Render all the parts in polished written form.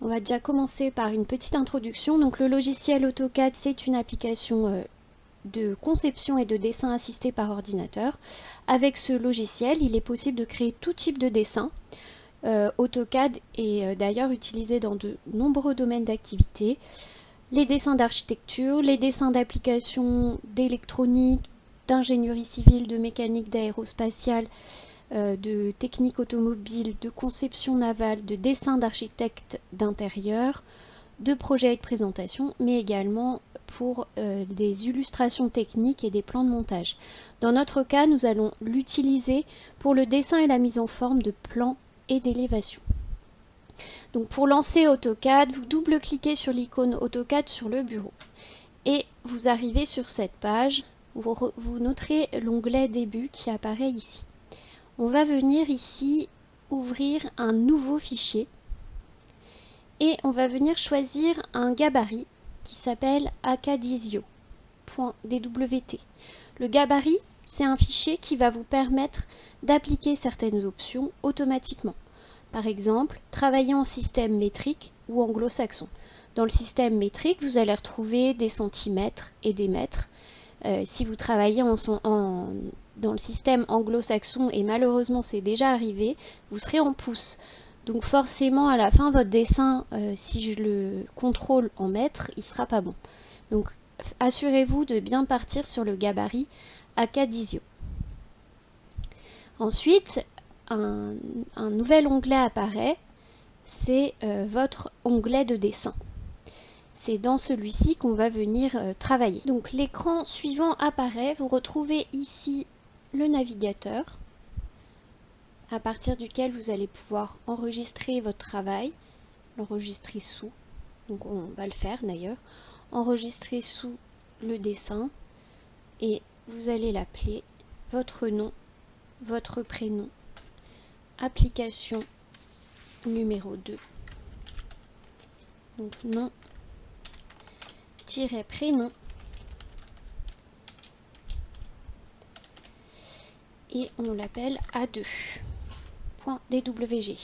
On va déjà commencer par une petite introduction. Donc le logiciel AutoCAD, c'est une application de conception et de dessin assisté par ordinateur. Avec ce logiciel, il est possible de créer tout type de dessin. AutoCAD est d'ailleurs utilisé dans de nombreux domaines d'activité. Les dessins d'architecture, les dessins d'applications d'électronique, d'ingénierie civile, de mécanique, d'aérospatiale, de technique automobile, de conception navale, de dessin d'architecte d'intérieur, de projets et de présentation, mais également pour des illustrations techniques et des plans de montage. Dans notre cas, nous allons l'utiliser pour le dessin et la mise en forme de plans et d'élévation. Donc pour lancer AutoCAD, vous double-cliquez sur l'icône AutoCAD sur le bureau et vous arrivez sur cette page. Vous noterez l'onglet Début qui apparaît ici. On va venir ici ouvrir un nouveau fichier et on va venir choisir un gabarit qui s'appelle acadisio.dwt. Le gabarit, c'est un fichier qui va vous permettre d'appliquer certaines options automatiquement. Par exemple, travailler en système métrique ou anglo-saxon. Dans le système métrique, vous allez retrouver des centimètres et des mètres. Si vous travaillez dans le système anglo-saxon, et malheureusement c'est déjà arrivé, vous serez en pouces. Donc forcément à la fin votre dessin, si je le contrôle en mètres, il ne sera pas bon. Donc assurez-vous de bien partir sur le gabarit Acadisio. Ensuite, un nouvel onglet apparaît, c'est votre onglet de dessin. C'est dans celui-ci qu'on va venir travailler. Donc l'écran suivant apparaît, vous retrouvez ici le navigateur à partir duquel vous allez pouvoir enregistrer votre travail, l'enregistrer sous, donc on va le faire d'ailleurs, enregistrer sous le dessin et vous allez l'appeler votre nom, votre prénom, application numéro 2, donc nom, prénom et on l'appelle A2.dwg.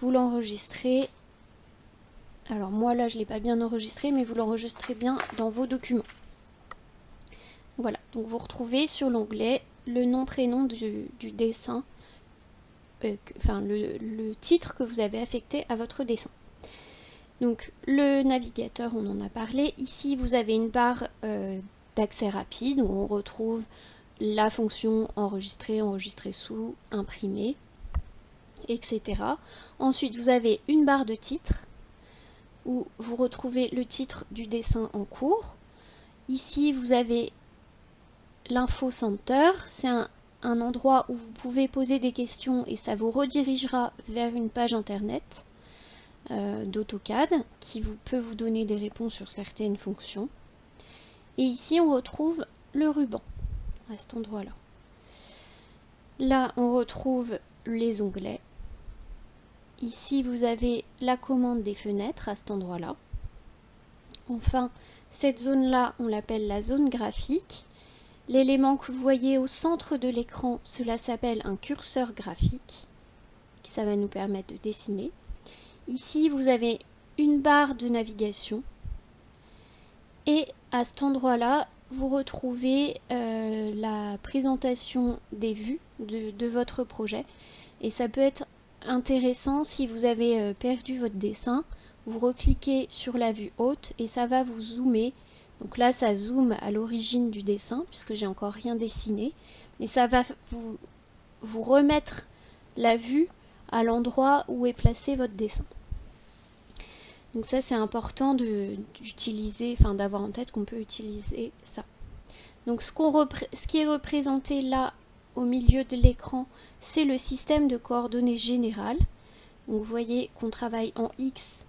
Vous l'enregistrez, alors moi là je ne l'ai pas bien enregistré, mais vous l'enregistrez bien dans vos documents. Voilà, donc vous retrouvez sur l'onglet le nom prénom du dessin, le titre que vous avez affecté à votre dessin. Donc le navigateur, on en a parlé. Ici, vous avez une barre d'accès rapide où on retrouve la fonction enregistrer, enregistrer sous, imprimer, etc. Ensuite, vous avez une barre de titre où vous retrouvez le titre du dessin en cours. Ici, vous avez l'info center. C'est un endroit où vous pouvez poser des questions et ça vous redirigera vers une page internet d'AutoCAD qui peut vous donner des réponses sur certaines fonctions. Et ici on retrouve le ruban à cet endroit-là. Là on retrouve les onglets. Ici vous avez la commande des fenêtres à cet endroit-là. Enfin, cette zone-là, on l'appelle la zone graphique. L'élément que vous voyez au centre de l'écran, cela s'appelle un curseur graphique. Ça va nous permettre de dessiner. Ici, vous avez une barre de navigation et à cet endroit-là, vous retrouvez la présentation des vues de votre projet. Et ça peut être intéressant si vous avez perdu votre dessin. Vous recliquez sur la vue haute et ça va vous zoomer. Donc là, ça zoome à l'origine du dessin puisque j'ai encore rien dessiné. Et ça va vous remettre la vue à l'endroit où est placé votre dessin. Donc ça c'est important d'utiliser, d'avoir en tête qu'on peut utiliser ça. Donc ce qui est représenté là au milieu de l'écran, c'est le système de coordonnées générales. Donc vous voyez qu'on travaille en X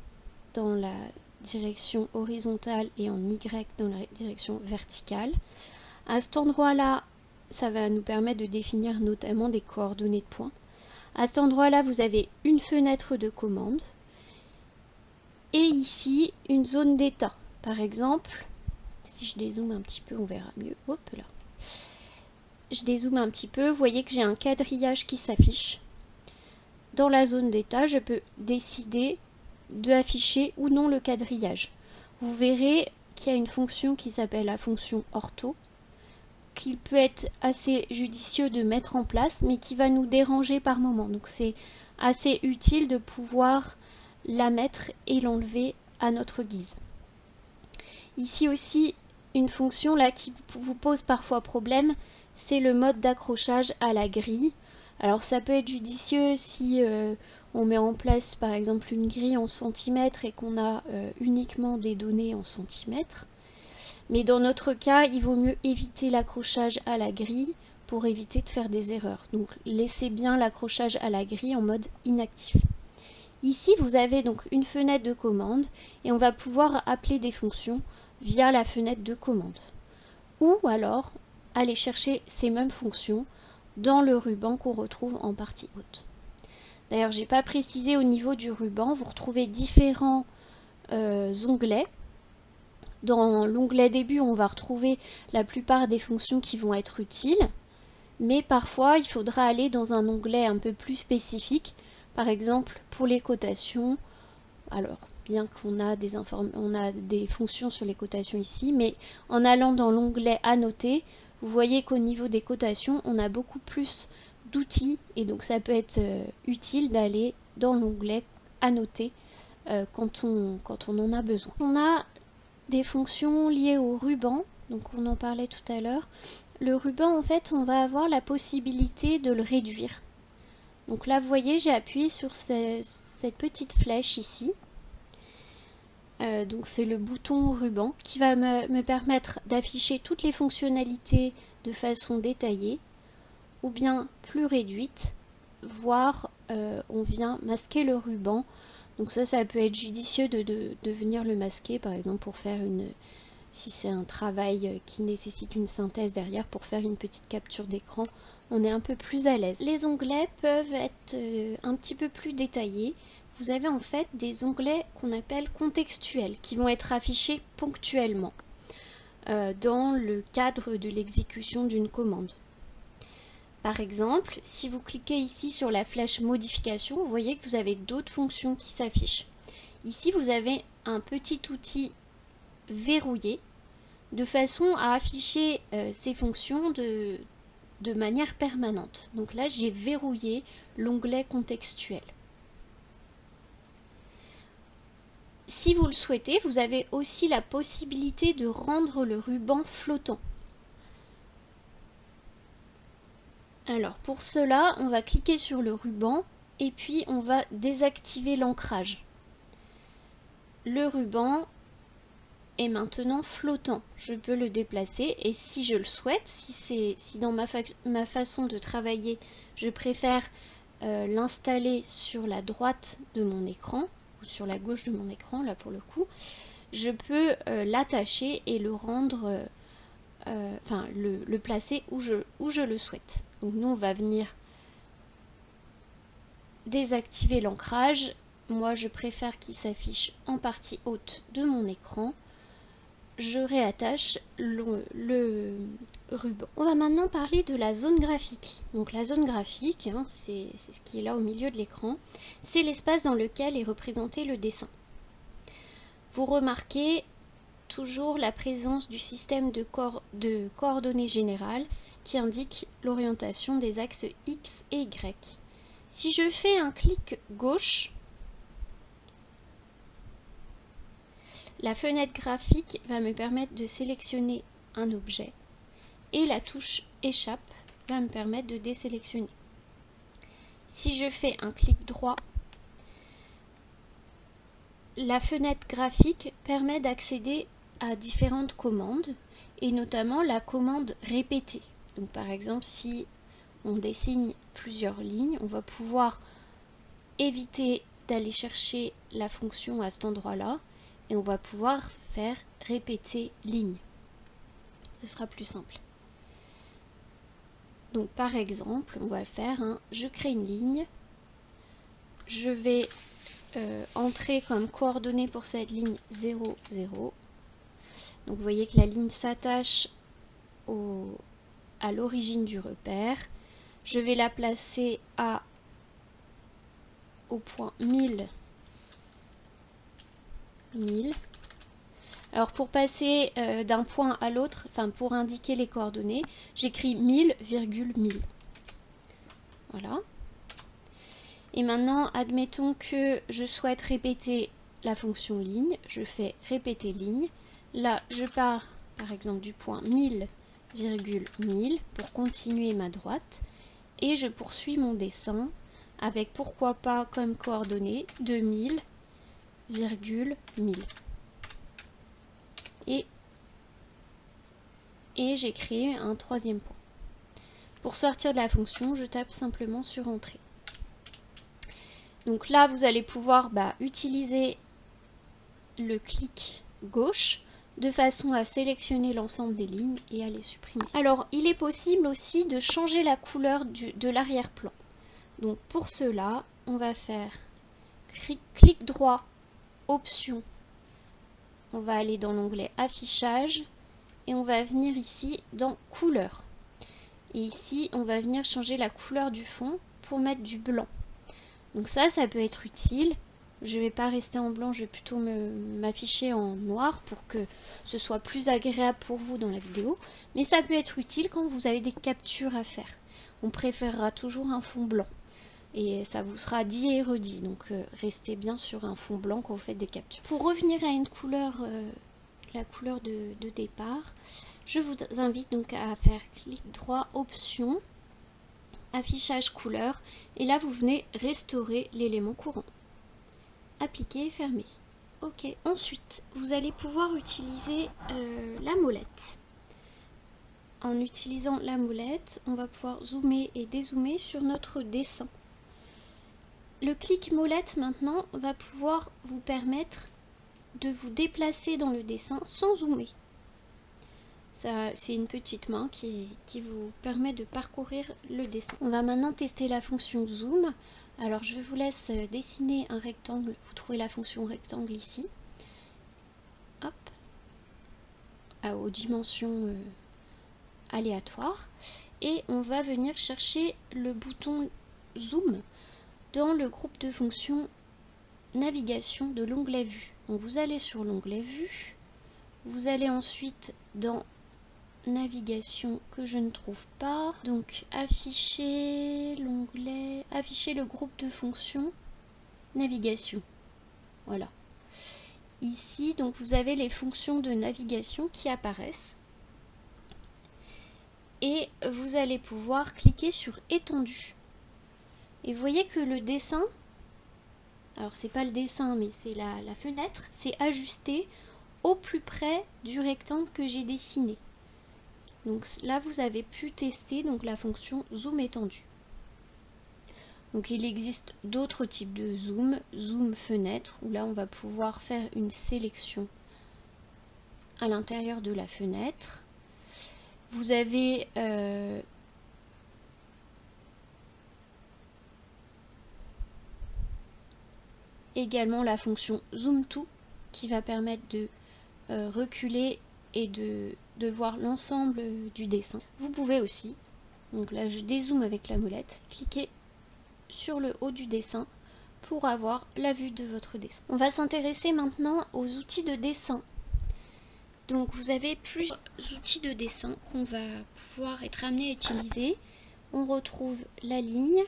dans la direction horizontale et en Y dans la direction verticale. À cet endroit-là, ça va nous permettre de définir notamment des coordonnées de points. À cet endroit-là, vous avez une fenêtre de commande. Et ici, une zone d'état. Par exemple, si je dézoome un petit peu, on verra mieux. Hop là. Je dézoome un petit peu, vous voyez que j'ai un quadrillage qui s'affiche. Dans la zone d'état, je peux décider d'afficher ou non le quadrillage. Vous verrez qu'il y a une fonction qui s'appelle la fonction ortho, qu'il peut être assez judicieux de mettre en place, mais qui va nous déranger par moment. Donc c'est assez utile de pouvoir la mettre et l'enlever à notre guise. Ici aussi, une fonction là qui vous pose parfois problème, c'est le mode d'accrochage à la grille. Alors ça peut être judicieux si on met en place par exemple une grille en centimètres et qu'on a uniquement des données en centimètres. Mais dans notre cas, il vaut mieux éviter l'accrochage à la grille pour éviter de faire des erreurs. Donc laissez bien l'accrochage à la grille en mode inactif. Ici, vous avez donc une fenêtre de commande et on va pouvoir appeler des fonctions via la fenêtre de commande. Ou alors, aller chercher ces mêmes fonctions dans le ruban qu'on retrouve en partie haute. D'ailleurs, je n'ai pas précisé au niveau du ruban, vous retrouvez différents onglets. Dans l'onglet début, on va retrouver la plupart des fonctions qui vont être utiles, mais parfois il faudra aller dans un onglet un peu plus spécifique, par exemple pour les cotations. Alors, bien qu'on a des fonctions sur les cotations ici, mais en allant dans l'onglet Annoter, vous voyez qu'au niveau des cotations, on a beaucoup plus d'outils, et donc ça peut être utile d'aller dans l'onglet Annoter quand on en a besoin. On a des fonctions liées au ruban, donc on en parlait tout à l'heure. Le ruban, en fait, on va avoir la possibilité de le réduire. Donc là, vous voyez, j'ai appuyé sur cette petite flèche ici. Donc c'est le bouton ruban qui va me permettre d'afficher toutes les fonctionnalités de façon détaillée ou bien plus réduite, voire on vient masquer le ruban. Donc ça peut être judicieux de venir le masquer, par exemple pour faire si c'est un travail qui nécessite une synthèse derrière, pour faire une petite capture d'écran, on est un peu plus à l'aise. Les onglets peuvent être un petit peu plus détaillés. Vous avez en fait des onglets qu'on appelle contextuels, qui vont être affichés ponctuellement dans le cadre de l'exécution d'une commande. Par exemple, si vous cliquez ici sur la flèche modification, vous voyez que vous avez d'autres fonctions qui s'affichent. Ici, vous avez un petit outil verrouillé de façon à afficher ces fonctions de manière permanente. Donc là, j'ai verrouillé l'onglet contextuel. Si vous le souhaitez, vous avez aussi la possibilité de rendre le ruban flottant. Alors pour cela, on va cliquer sur le ruban et puis on va désactiver l'ancrage. Le ruban est maintenant flottant. Je peux le déplacer et si je le souhaite, si dans ma façon de travailler, je préfère l'installer sur la droite de mon écran ou sur la gauche de mon écran, là pour le coup, je peux l'attacher et le rendre le placer où je le souhaite. Donc nous on va venir désactiver l'ancrage. Moi je préfère qu'il s'affiche en partie haute de mon écran. Je réattache le ruban. On va maintenant parler de la zone graphique. Donc la zone graphique, c'est ce qui est là au milieu de l'écran, c'est l'espace dans lequel est représenté le dessin. Vous remarquez toujours la présence du système de coordonnées générales qui indique l'orientation des axes X et Y. Si je fais un clic gauche, la fenêtre graphique va me permettre de sélectionner un objet et la touche échappe va me permettre de désélectionner. Si je fais un clic droit, la fenêtre graphique permet d'accéder à différentes commandes et notamment la commande répétée. Donc par exemple, si on dessine plusieurs lignes, on va pouvoir éviter d'aller chercher la fonction à cet endroit-là et on va pouvoir faire répéter ligne. Ce sera plus simple. Donc par exemple, on va faire je crée une ligne, je vais entrer comme coordonnée pour cette ligne 0, 0. Donc vous voyez que la ligne s'attache à l'origine du repère. Je vais la placer au point 1000 1000. Alors pour passer d'un point à l'autre, enfin pour indiquer les coordonnées, j'écris 1000,1000. Voilà. Et maintenant, admettons que je souhaite répéter la fonction ligne. Je fais répéter ligne. Là, je pars par exemple du point 1000,1000 pour continuer ma droite. Et je poursuis mon dessin avec pourquoi pas comme coordonnées 2000,1000. Et j'ai créé un troisième point. Pour sortir de la fonction, je tape simplement sur Entrée. Donc là, vous allez pouvoir utiliser le clic gauche de façon à sélectionner l'ensemble des lignes et à les supprimer. Alors, il est possible aussi de changer la couleur de l'arrière-plan. Donc pour cela, on va faire clic droit, option. On va aller dans l'onglet affichage et on va venir ici dans couleur. Et ici, on va venir changer la couleur du fond pour mettre du blanc. Donc ça peut être utile. Je ne vais pas rester en blanc, je vais plutôt m'afficher en noir pour que ce soit plus agréable pour vous dans la vidéo. Mais ça peut être utile quand vous avez des captures à faire. On préférera toujours un fond blanc. Et ça vous sera dit et redit. Donc restez bien sur un fond blanc quand vous faites des captures. Pour revenir à une couleur, la couleur de départ, je vous invite donc à faire clic droit, option, affichage couleur. Et là, vous venez restaurer l'élément courant. Appliquer et fermer. Ok. Ensuite, vous allez pouvoir utiliser la molette. En utilisant la molette, on va pouvoir zoomer et dézoomer sur notre dessin. Le clic molette maintenant va pouvoir vous permettre de vous déplacer dans le dessin sans zoomer. C'est une petite main qui vous permet de parcourir le dessin. On va maintenant tester la fonction zoom. Alors je vous laisse dessiner un rectangle. Vous trouvez la fonction rectangle ici. Hop. Aux dimensions aléatoires. Et on va venir chercher le bouton zoom dans le groupe de fonctions navigation de l'onglet vue. Donc vous allez sur l'onglet vue, vous allez ensuite dans navigation que je ne trouve pas, donc afficher l'onglet, afficher le groupe de fonctions navigation. Voilà. Ici, donc vous avez les fonctions de navigation qui apparaissent et vous allez pouvoir cliquer sur étendu. Et vous voyez que le dessin, alors c'est pas le dessin mais c'est la fenêtre, c'est ajusté au plus près du rectangle que j'ai dessiné. Donc là vous avez pu tester donc la fonction zoom étendu. Donc il existe d'autres types de zoom, zoom fenêtre, où là on va pouvoir faire une sélection à l'intérieur de la fenêtre. Vous avez également la fonction zoom to qui va permettre de reculer et de voir l'ensemble du dessin. Vous pouvez aussi, donc là je dézoome avec la molette, cliquer sur le haut du dessin pour avoir la vue de votre dessin. On va s'intéresser maintenant aux outils de dessin. Donc vous avez plusieurs outils de dessin qu'on va pouvoir être amené à utiliser. On retrouve la ligne.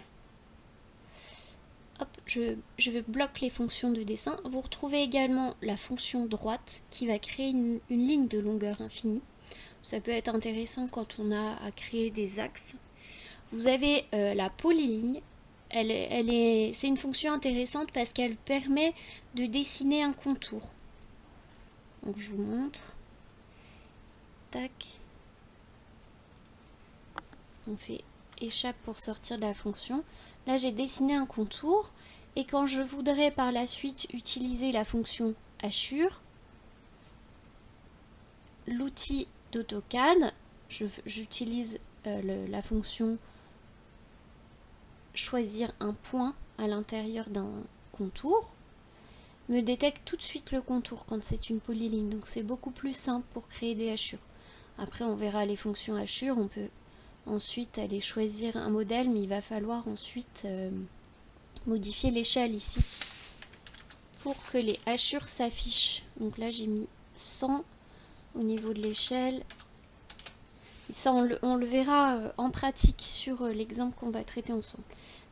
Hop, je bloque les fonctions de dessin. Vous retrouvez également la fonction droite qui va créer une ligne de longueur infinie. Ça peut être intéressant quand on a à créer des axes. Vous avez la polyligne. C'est une fonction intéressante parce qu'elle permet de dessiner un contour. Donc je vous montre. Tac. On fait échappe pour sortir de la fonction. Là j'ai dessiné un contour et quand je voudrais par la suite utiliser la fonction hachure, l'outil d'AutoCAD, j'utilise la fonction choisir un point à l'intérieur d'un contour, me détecte tout de suite le contour quand c'est une polyligne. Donc c'est beaucoup plus simple pour créer des hachures. Après on verra les fonctions hachures, on peut ensuite aller choisir un modèle, mais il va falloir ensuite modifier l'échelle ici pour que les hachures s'affichent. Donc là j'ai mis 100 au niveau de l'échelle. Ça on le verra en pratique sur l'exemple qu'on va traiter ensemble.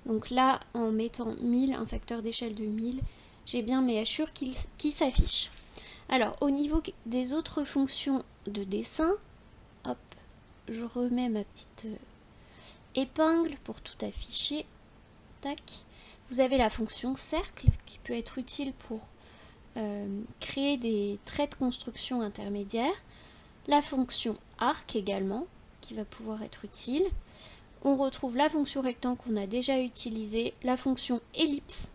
Donc là en mettant 1000, un facteur d'échelle de 1000, j'ai bien mes hachures qui s'affichent. Alors au niveau des autres fonctions de dessin, hop, je remets ma petite épingle pour tout afficher. Tac. Vous avez la fonction cercle qui peut être utile pour créer des traits de construction intermédiaires. La fonction arc également qui va pouvoir être utile. On retrouve la fonction rectangle qu'on a déjà utilisée, la fonction ellipse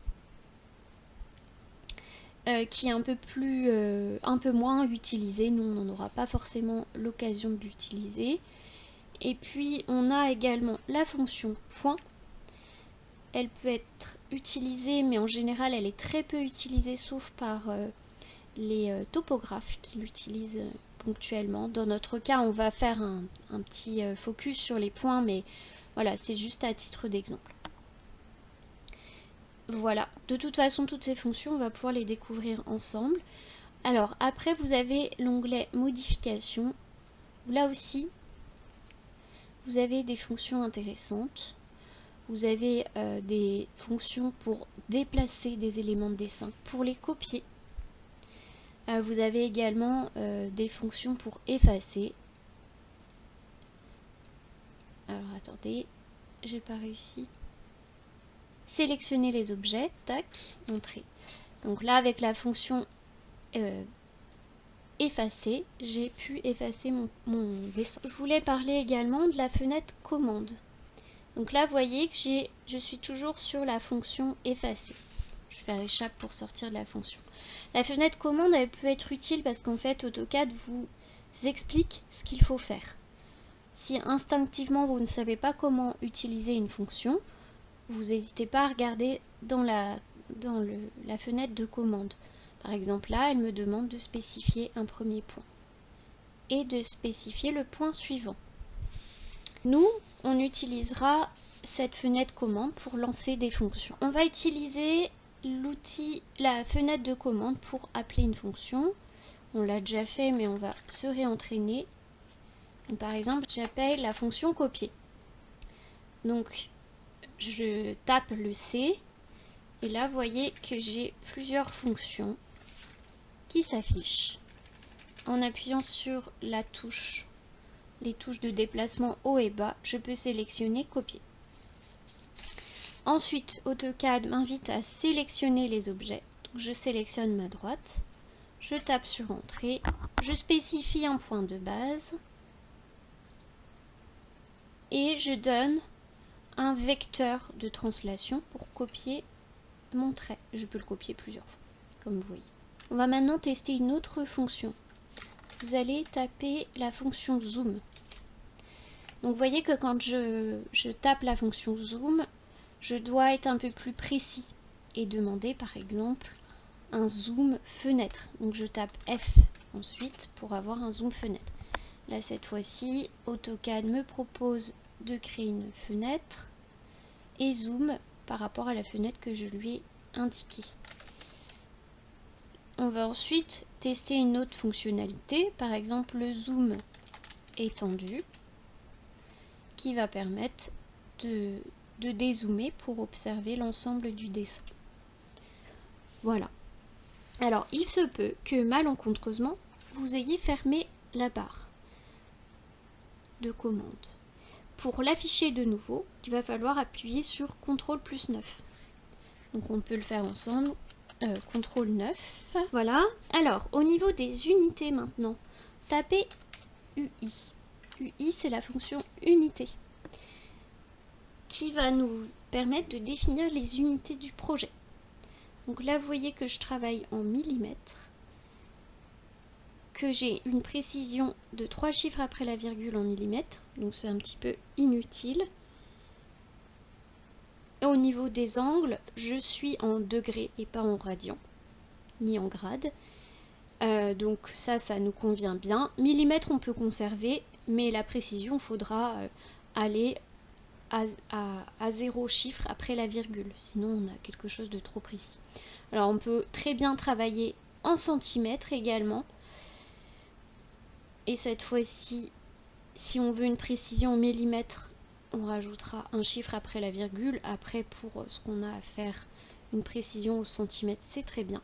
qui est un peu moins utilisée. Nous, on n'en aura pas forcément l'occasion de l'utiliser. Et puis, on a également la fonction point. Elle peut être utilisée, mais en général, elle est très peu utilisée, sauf par les topographes qui l'utilisent ponctuellement. Dans notre cas, on va faire un petit focus sur les points, mais voilà, c'est juste à titre d'exemple. Voilà, de toute façon, toutes ces fonctions, on va pouvoir les découvrir ensemble. Alors, après, vous avez l'onglet Modification. Là aussi, vous avez des fonctions intéressantes. Vous avez des fonctions pour déplacer des éléments de dessin, pour les copier. Vous avez également des fonctions pour effacer. Alors, attendez, j'ai pas réussi. Sélectionner les objets, tac, entrer. Donc là, avec la fonction effacer, j'ai pu effacer mon dessin. Je voulais parler également de la fenêtre commande. Donc là, vous voyez que je suis toujours sur la fonction effacer. Je vais faire échappe pour sortir de la fonction. La fenêtre commande, elle peut être utile parce qu'en fait, AutoCAD vous explique ce qu'il faut faire. Si instinctivement, vous ne savez pas comment utiliser une fonction, vous n'hésitez pas à regarder dans la fenêtre de commande. Par exemple, là, elle me demande de spécifier un premier point et de spécifier le point suivant. Nous, on utilisera cette fenêtre commande pour lancer des fonctions. On va utiliser la fenêtre de commande pour appeler une fonction. On l'a déjà fait, mais on va se réentraîner. Donc, par exemple, j'appelle la fonction copier. Donc, je tape le C et là vous voyez que j'ai plusieurs fonctions qui s'affichent. En appuyant sur les touches de déplacement haut et bas, je peux sélectionner copier. Ensuite, AutoCAD m'invite à sélectionner les objets. Donc, je sélectionne ma droite, je tape sur entrée, je spécifie un point de base et je donne un vecteur de translation pour copier mon trait. Je peux le copier plusieurs fois, comme vous voyez. On va maintenant tester une autre fonction. Vous allez taper la fonction zoom. Donc vous voyez que quand je tape la fonction zoom, je dois être un peu plus précis et demander par exemple un zoom fenêtre. Donc je tape F ensuite pour avoir un zoom fenêtre. Là cette fois-ci, AutoCAD me propose de créer une fenêtre et zoom par rapport à la fenêtre que je lui ai indiquée. On va ensuite tester une autre fonctionnalité, par exemple le zoom étendu, qui va permettre de dézoomer pour observer l'ensemble du dessin. Voilà. Alors, il se peut que malencontreusement, vous ayez fermé la barre de commande. Pour l'afficher de nouveau, il va falloir appuyer sur CTRL plus 9. Donc on peut le faire ensemble. CTRL 9. Voilà. Alors, au niveau des unités maintenant, tapez UI. UI, c'est la fonction unité qui va nous permettre de définir les unités du projet. Donc là, vous voyez que je travaille en millimètres, que j'ai une précision de 3 chiffres après la virgule en millimètres, donc c'est un petit peu inutile. Et au niveau des angles, je suis en degrés et pas en radians, ni en grades. Donc ça nous convient bien. Millimètres, on peut conserver, mais la précision, il faudra aller à 0 chiffre après la virgule, sinon on a quelque chose de trop précis. Alors on peut très bien travailler en centimètres également. Et cette fois-ci, si on veut une précision en millimètres, on rajoutera un chiffre après la virgule. Après, pour ce qu'on a à faire, une précision au centimètre, c'est très bien.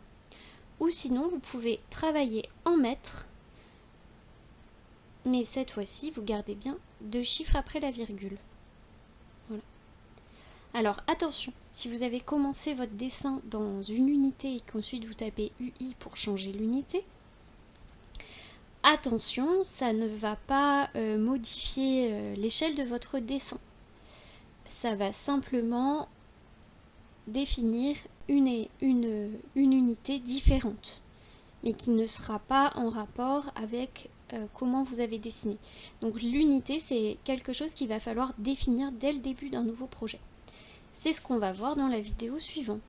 Ou sinon, vous pouvez travailler en mètres, mais cette fois-ci, vous gardez bien 2 chiffres après la virgule. Voilà. Alors attention, si vous avez commencé votre dessin dans une unité et qu'ensuite vous tapez UI pour changer l'unité, attention, ça ne va pas modifier l'échelle de votre dessin. Ça va simplement définir une unité différente, mais qui ne sera pas en rapport avec comment vous avez dessiné. Donc l'unité, c'est quelque chose qu'il va falloir définir dès le début d'un nouveau projet. C'est ce qu'on va voir dans la vidéo suivante.